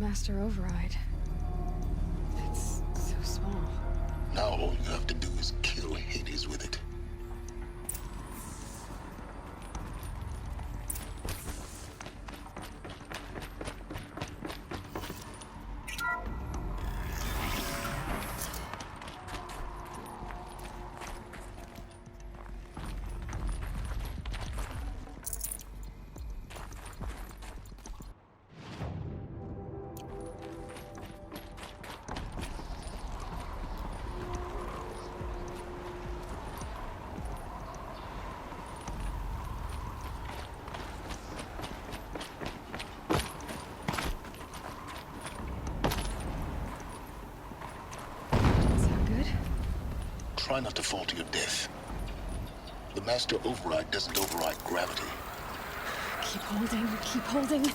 Master Override. It's so small. Now all you have to do is kill Hades with it. Try not to fall to your death. The Master Override doesn't override gravity. Keep holding, keep holding.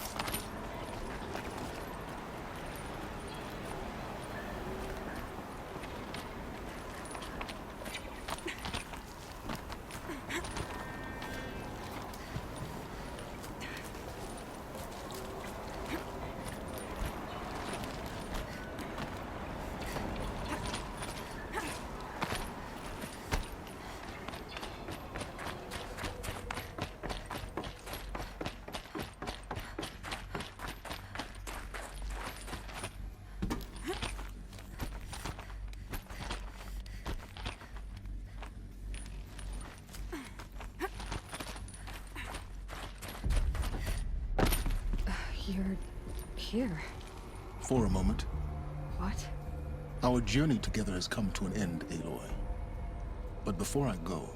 You're here. For a moment. What? Our journey together has come to an end, Aloy. But before I go,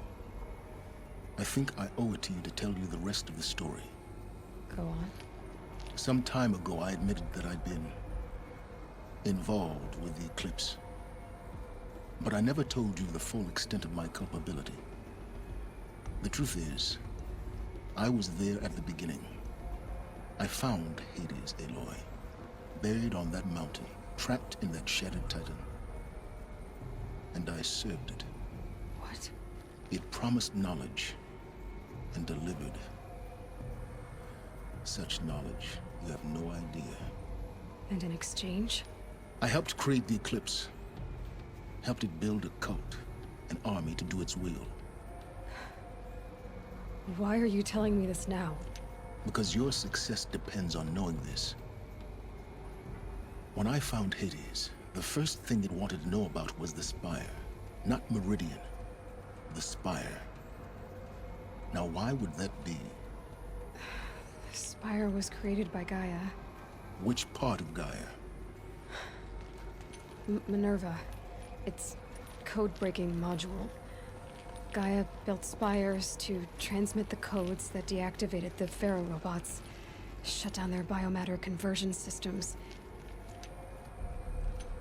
I think I owe it to you to tell you the rest of the story. Go on. Some time ago, I admitted that I'd been involved with the eclipse. But I never told you the full extent of my culpability. The truth is, I was there at the beginning. I found Hades, Aloy, buried on that mountain, trapped in that shattered titan. And I served it. What? It promised knowledge and delivered. Such knowledge, you have no idea. And in exchange? I helped create the eclipse. Helped it build a cult, an army to do its will. Why are you telling me this now? Because your success depends on knowing this. When I found Hades, the first thing it wanted to know about was the Spire. Not Meridian. The Spire. Now why would that be? The Spire was created by Gaia. Which part of Gaia? Minerva. Its code-breaking module. Gaia built spires to transmit the codes that deactivated the Pharaoh robots, shut down their biomatter conversion systems.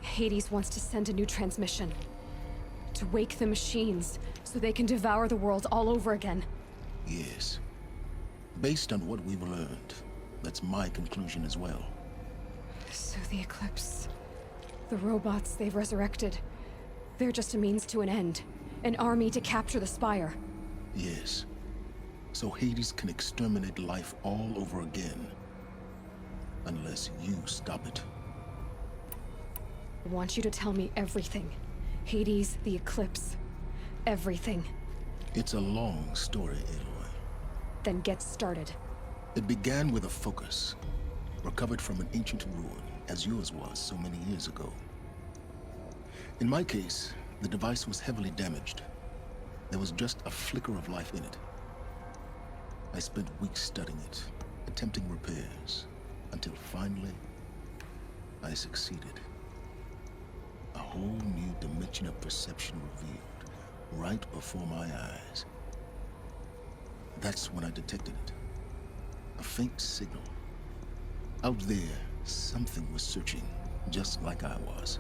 Hades wants to send a new transmission. To wake the machines, so they can devour the world all over again. Yes. Based on what we've learned, that's my conclusion as well. So the Eclipse, the robots they've resurrected, they're just a means to an end. An army to capture the Spire. Yes. So Hades can exterminate life all over again. Unless you stop it. I want you to tell me everything. Hades, the Eclipse. Everything. It's a long story, Aloy. Then get started. It began with a focus. Recovered from an ancient ruin, as yours was so many years ago. In my case, the device was heavily damaged. There was just a flicker of life in it. I spent weeks studying it, attempting repairs, until finally, I succeeded. A whole new dimension of perception revealed, right before my eyes. That's when I detected it. A faint signal. Out there, something was searching, just like I was.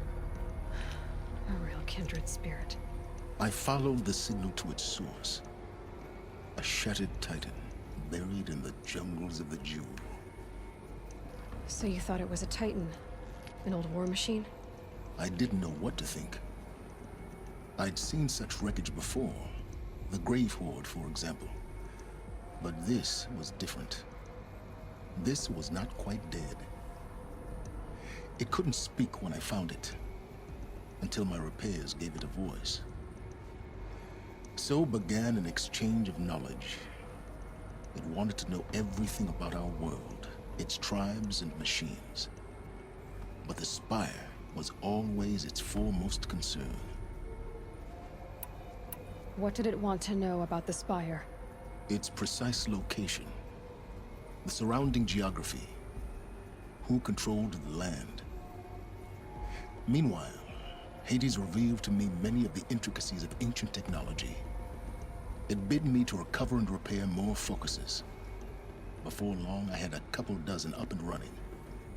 A real kindred spirit. I followed the signal to its source. A shattered titan, buried in the jungles of the Jewel. So you thought it was a Titan? An old war machine? I didn't know what to think. I'd seen such wreckage before. The Grave Horde, for example. But this was different. This was not quite dead. It couldn't speak when I found it, until my repairs gave it a voice. So began an exchange of knowledge. It wanted to know everything about our world, its tribes and machines. But the Spire was always its foremost concern. What did it want to know about the Spire? Its precise location, the surrounding geography, who controlled the land. Meanwhile, Hades revealed to me many of the intricacies of ancient technology. It bid me to recover and repair more focuses. Before long, I had a couple dozen up and running.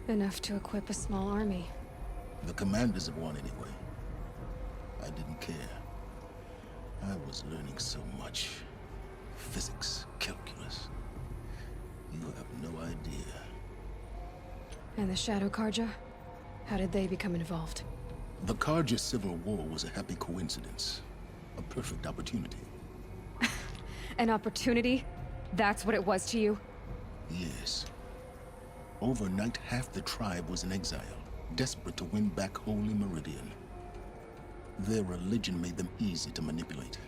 Enough to equip a small army. The commanders of one, anyway. I didn't care. I was learning so much. Physics, calculus. You have no idea. And the Shadow Karja? How did they become involved? The Karja Civil War was a happy coincidence. A perfect opportunity. An opportunity? That's what it was to you? Yes. Overnight, half the tribe was in exile, desperate to win back Holy Meridian. Their religion made them easy to manipulate.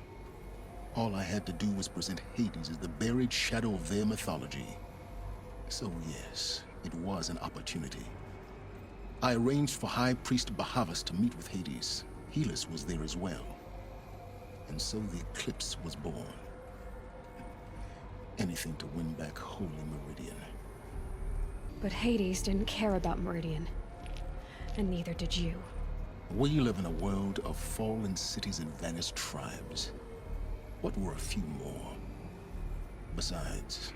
All I had to do was present Hades as the buried shadow of their mythology. So yes, it was an opportunity. I arranged for High Priest Bahavas to meet with Hades. Helis was there as well. And so the eclipse was born. Anything to win back Holy Meridian. But Hades didn't care about Meridian. And neither did you. We live in a world of fallen cities and vanished tribes. What were a few more? Besides,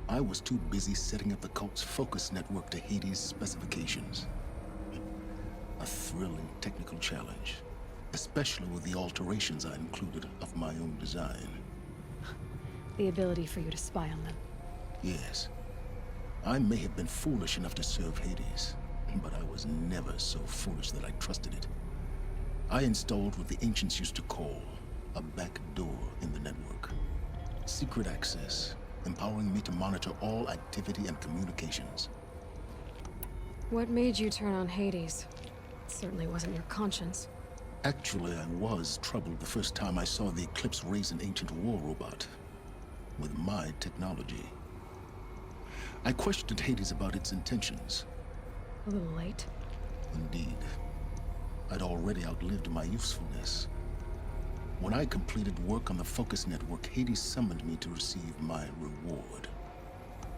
I was too busy setting up the cult's focus network to Hades' specifications. A thrilling technical challenge, especially with the alterations I included of my own design. The ability for you to spy on them. Yes. I may have been foolish enough to serve Hades, but I was never so foolish that I trusted it. I installed what the ancients used to call a back door in the network. Secret access, empowering me to monitor all activity and communications. What made you turn on Hades? It certainly wasn't your conscience. Actually, I was troubled the first time I saw the Eclipse raise an ancient war robot with my technology. I questioned Hades about its intentions. A little late. Indeed. I'd already outlived my usefulness. When I completed work on the Focus Network, Hades summoned me to receive my reward.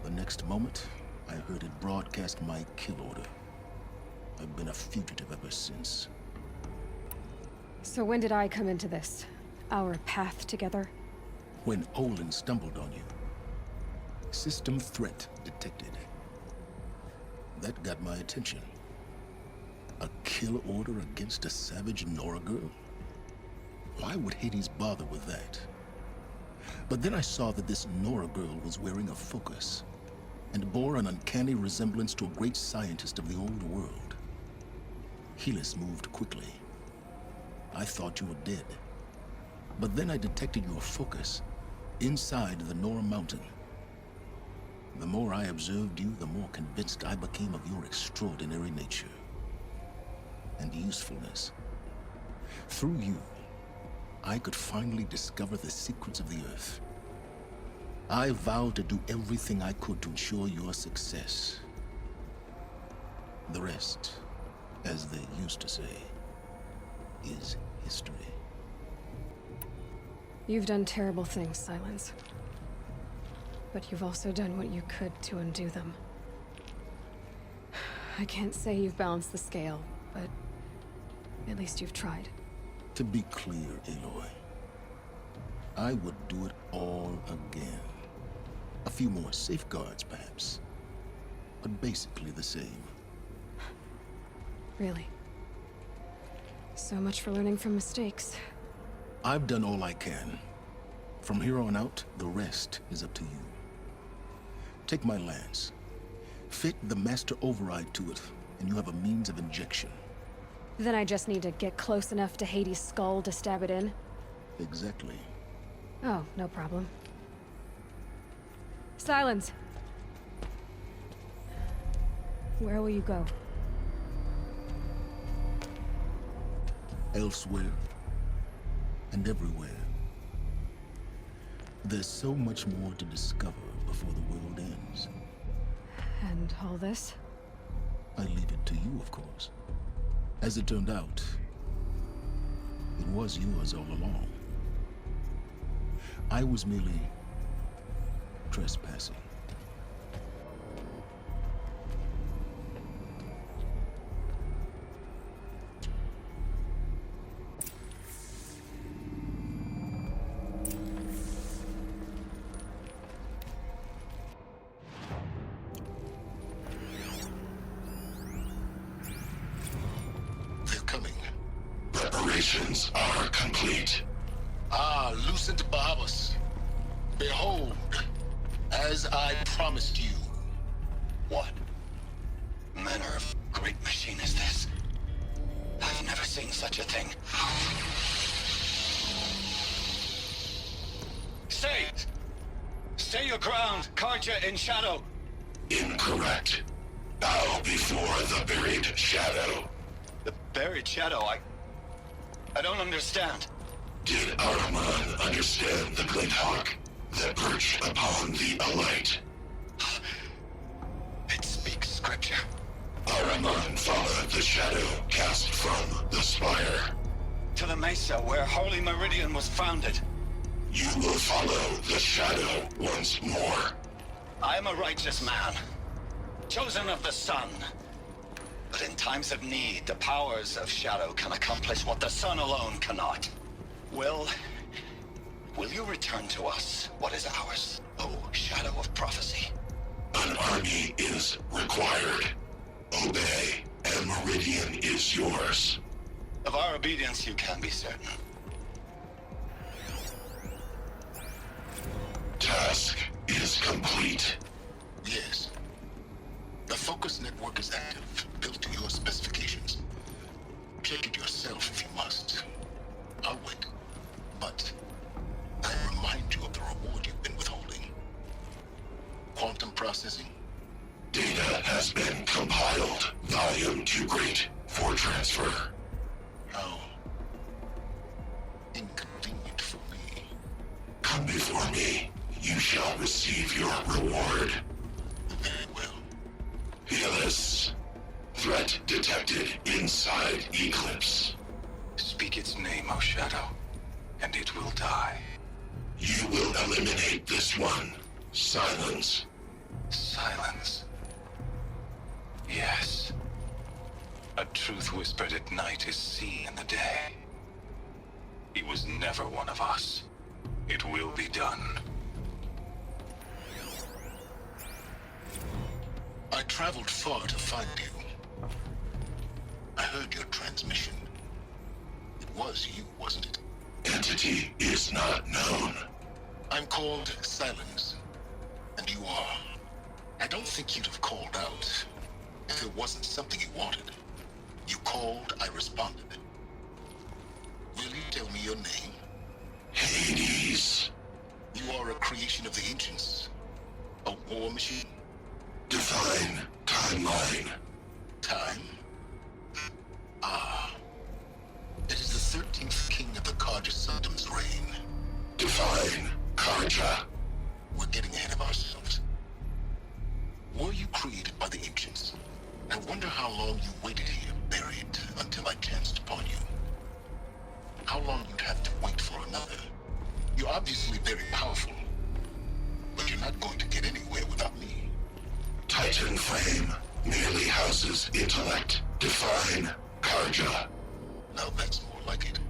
The next moment, I heard it broadcast my kill order. I've been a fugitive ever since. So when did I come into this? Our path together? When Olin stumbled on you. System threat detected. That got my attention. A kill order against a savage Nora girl? Why would Hades bother with that? But then I saw that this Nora girl was wearing a focus, and bore an uncanny resemblance to a great scientist of the old world. Helis moved quickly. I thought you were dead. But then I detected your focus inside the Nora mountain. The more I observed you, the more convinced I became of your extraordinary nature and usefulness. Through you, I could finally discover the secrets of the Earth. I vowed to do everything I could to ensure your success. The rest, as they used to say, is history. You've done terrible things, Silence. But you've also done what you could to undo them. I can't say you've balanced the scale, but at least you've tried. To be clear, Aloy, I would do it all again. A few more safeguards, perhaps, but basically the same. Really? So much for learning from mistakes. I've done all I can. From here on out, the rest is up to you. Take my lance. Fit the master override to it, and you have a means of injection. Then I just need to get close enough to Hades' skull to stab it in? Exactly. Oh, no problem. Silence! Where will you go? elsewhere, and everywhere. There's so much more to discover before the world ends. And all this? I leave it to you, of course. As it turned out, it was yours all along. I was merely trespassing. They're coming. Preparations are complete. Ah, Lucent Bahabas. Behold, as I promised you. What manner of great machine is this? I've never seen such a thing. Stay! Stay your ground, Karja in shadow! Incorrect. Bow before the buried shadow. The buried shadow? I don't understand. Did Ahriman understand the glint hawk that perched upon the alight? It speaks scripture. Ahriman followed the shadow cast from the spire. To the mesa where Holy Meridian was founded. You will follow the shadow once more. I am a righteous man, chosen of the sun. But in times of need, the powers of shadow can accomplish what the sun alone cannot. Will you return to us what is ours, O Shadow of Prophecy? An army is required. Obey, and Meridian is yours. Of our obedience you can be certain. Task is complete. Yes. The Focus network is active, built to your specifications. Check it yourself if you must. I'll wait. But I remind you of the reward you've been withholding. Quantum processing? Data has been compiled. Volume too great for transfer. How inconvenient for me. Come before me. You shall receive your reward. Very well. Helis. Threat detected inside Eclipse. Speak its name, O Shadow, and it will die. You will eliminate this one. Silence. Silence. Yes. A truth whispered at night is seen in the day. He was never one of us. It will be done. I traveled far to find you. I heard your transmission. It was you, wasn't it? Entity is not known. I'm called Silence, and you are. I don't think you'd have called out if it wasn't something you wanted. You called, I responded. Will you tell me your name? Hades. You are a creation of the ancients. A war machine? Define timeline. Time? Ah. It is the 13th king of the Karja Saddam's reign. Define Karja. We're getting ahead of ourselves. Were you created by the ancients? I wonder how long you waited here, buried, until I chanced upon you. How long you'd have to wait for another. You're obviously very powerful, but you're not going to get anywhere without me. Titan Flame merely houses intellect. Define Karja. Now that's more like it.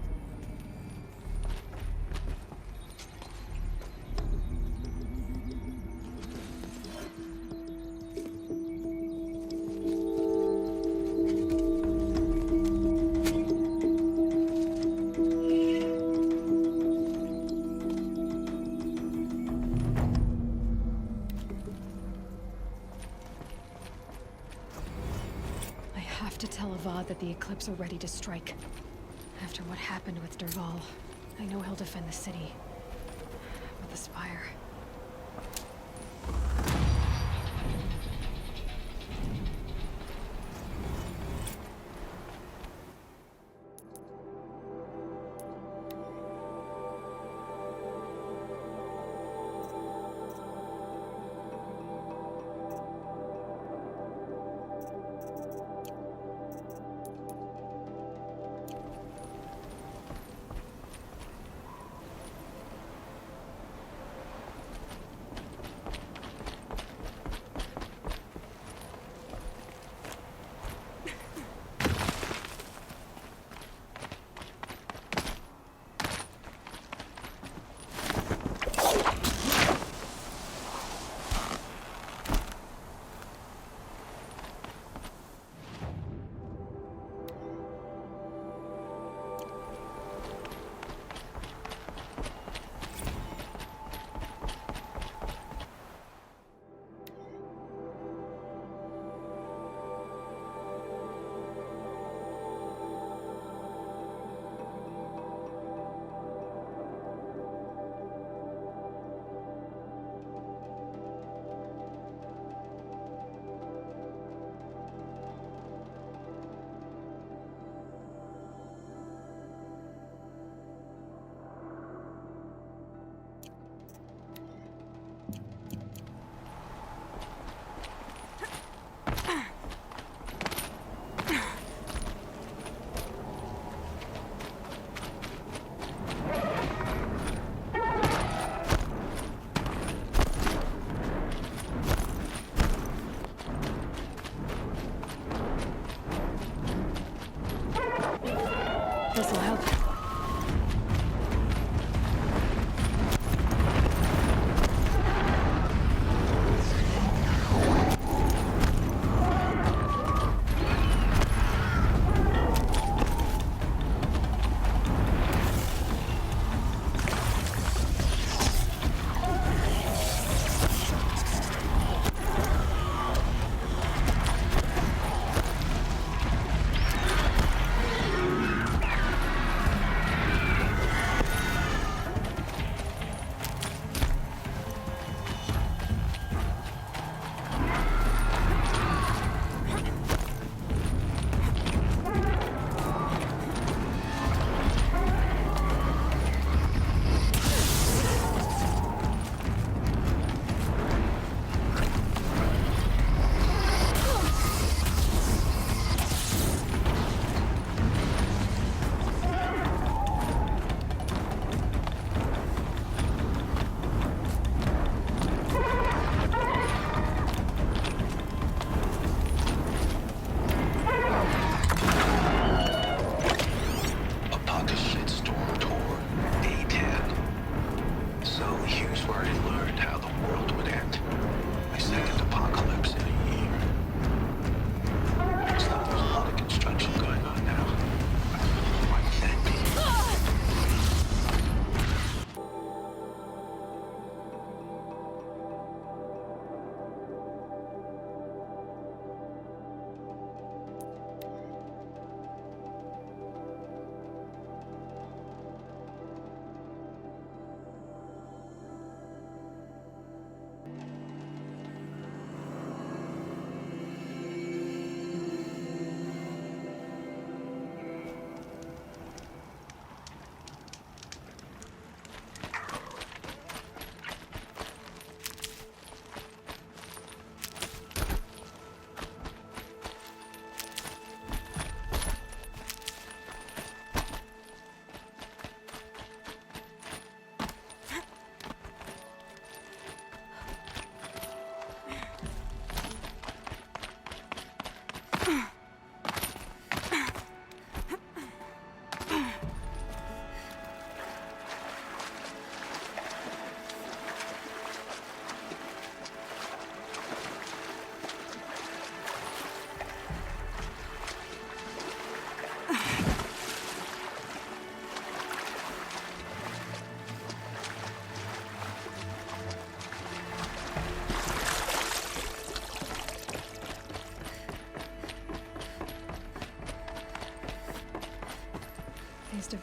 I have to tell Avad that the Eclipse are ready to strike. After what happened with Derval, I know he'll defend the city. But the Spire...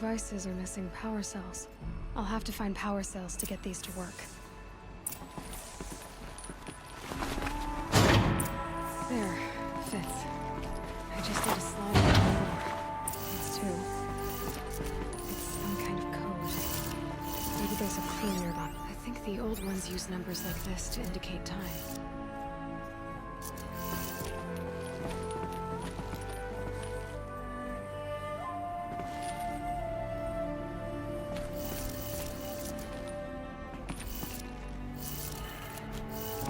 devices are missing power cells. I'll have to find power cells to get these to work. There, fits. I just need to slide it one more. It's two. It's some kind of code. Maybe there's a clue nearby. I think the old ones use numbers like this to indicate time.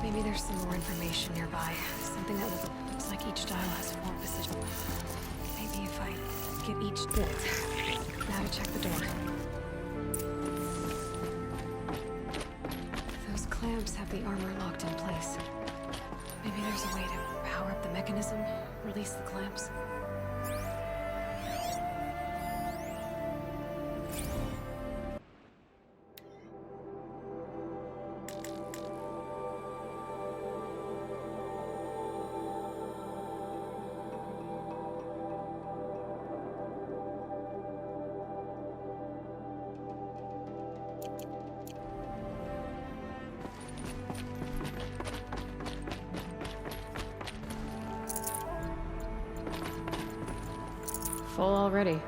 Maybe there's some more information nearby. Something that looks like each dial has 4 positions. Maybe if I get each bit. Now to check the door. Those clamps have the armor locked in place. Maybe there's a way to power up the mechanism, release the clamps. Full already.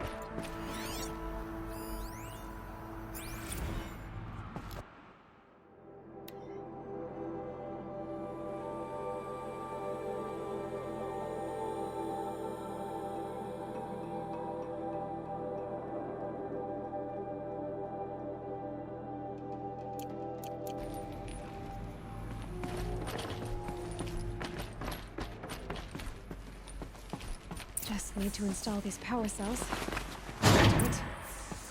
Just need to install these power cells. Do it.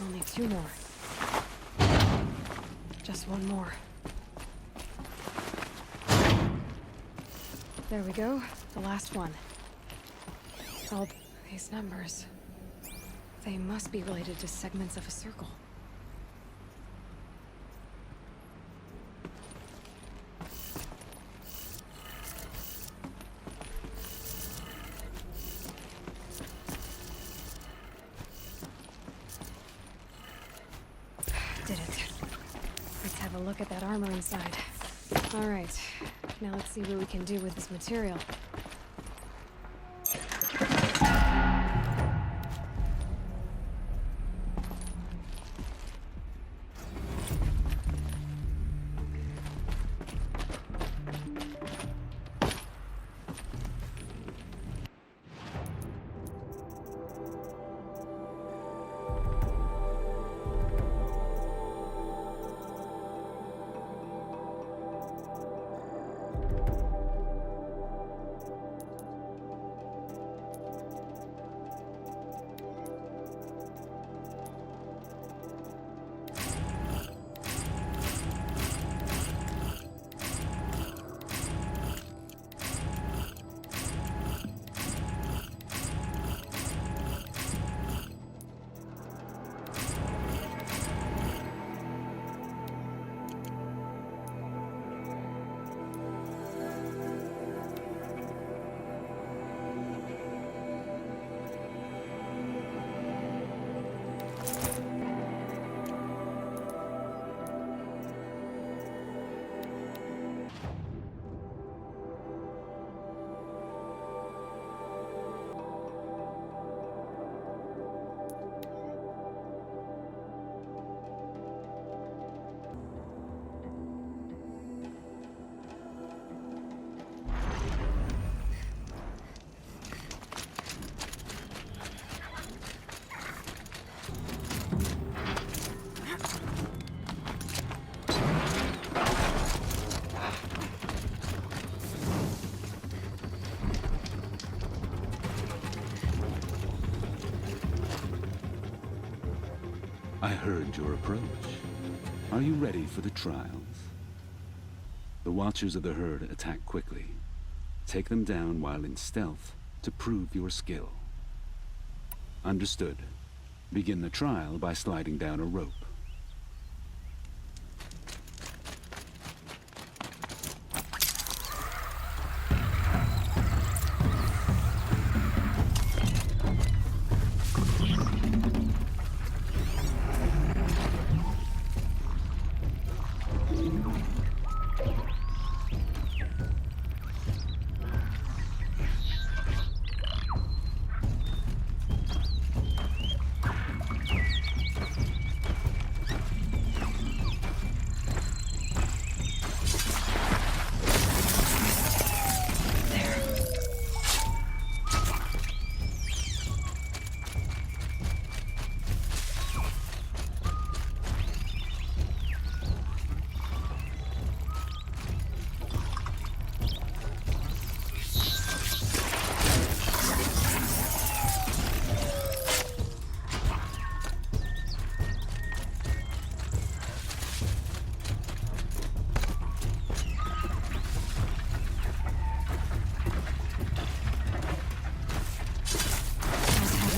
Only 2 more. Just 1 more. There we go. The last one. All these numbers. They must be related to segments of a circle. Did it. Let's have a look at that armor inside. All right. Now let's see what we can do with this material. I heard your approach. Are you ready for the trials? The Watchers of the Herd attack quickly. Take them down while in stealth to prove your skill. Understood. Begin the trial by sliding down a rope. I'll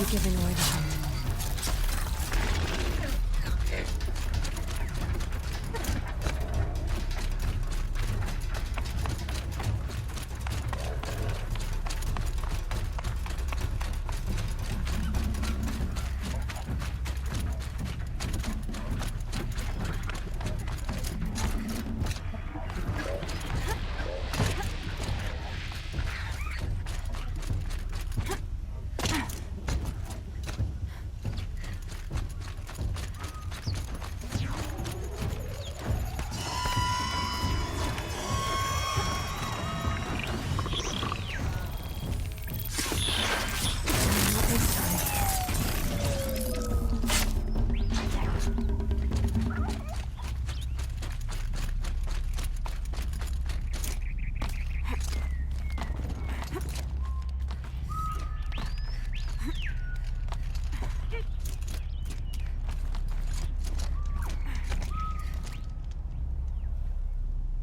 be giving away the hunt.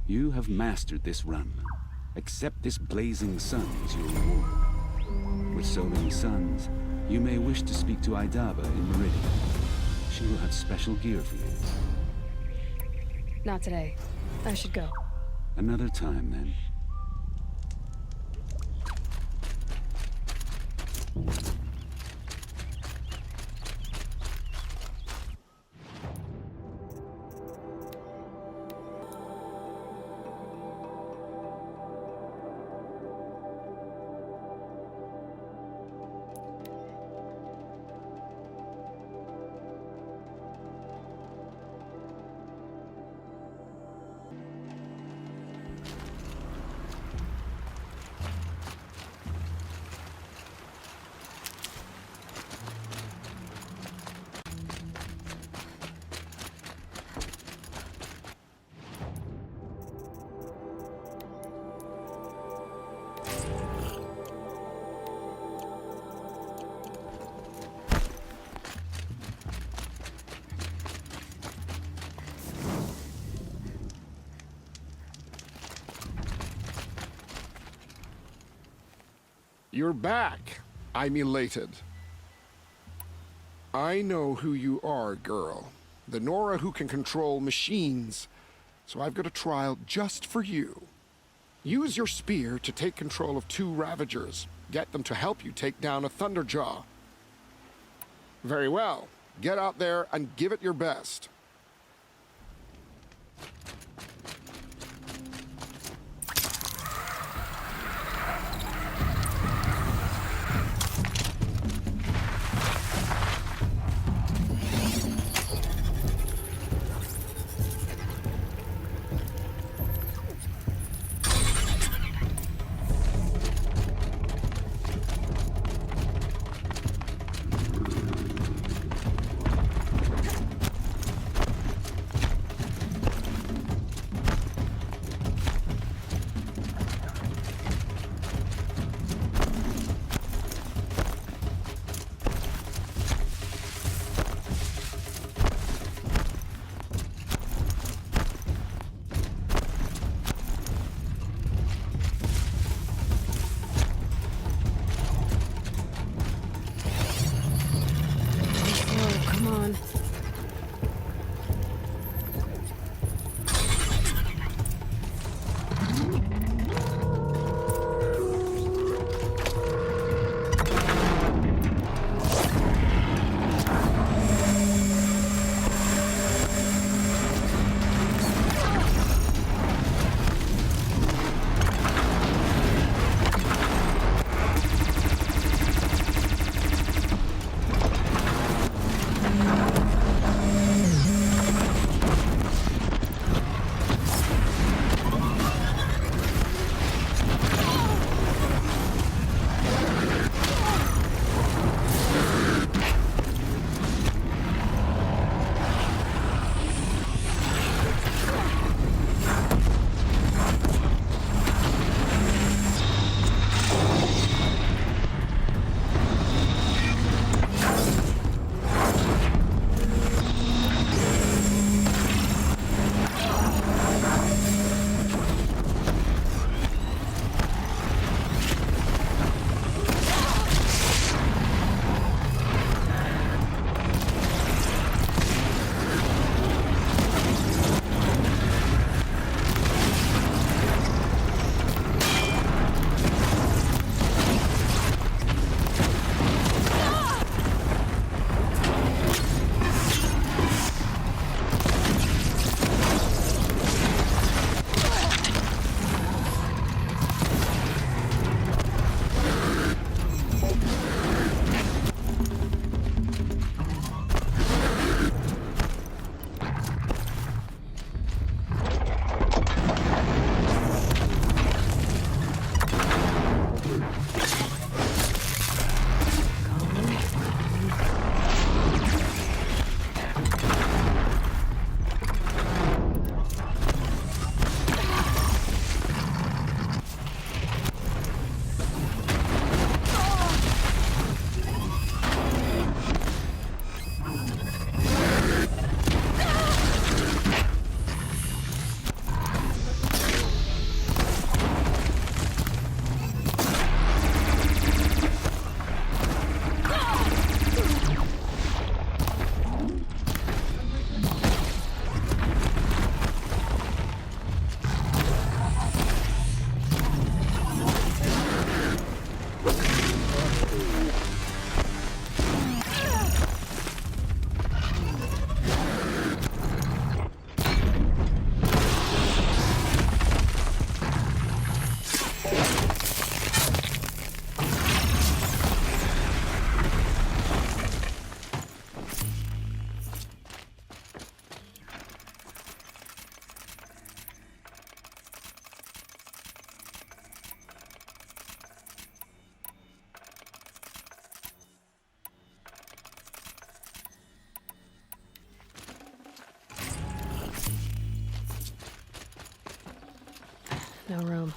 You have mastered this run. Accept this blazing sun as your reward. With so many suns, you may wish to speak to Idaba in Meridian. She will have special gear for you. Not today. I should go. Another time, then. You're back. I'm elated. I know who you are, girl. The Nora who can control machines. So I've got a trial just for you. Use your spear to take control of 2 Ravagers. Get them to help you take down a Thunderjaw. Very well. Get out there and give it your best. no room.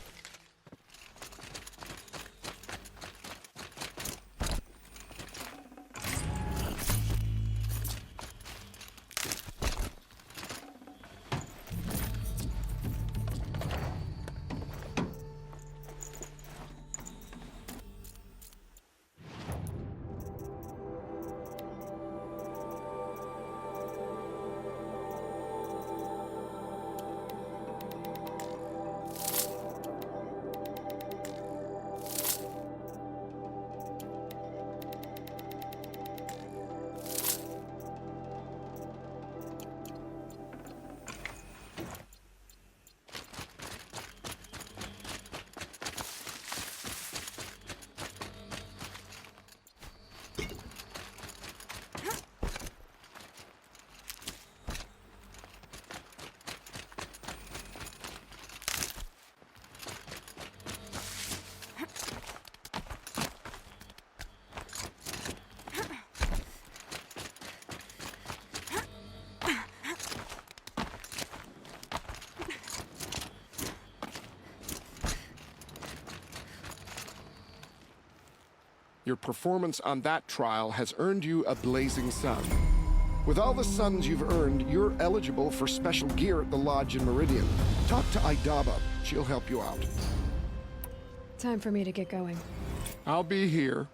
Your performance on that trial has earned you a blazing sun. With all the suns you've earned, you're eligible for special gear at the lodge in Meridian. Talk to Idaba. She'll help you out. Time for me to get going. I'll be here.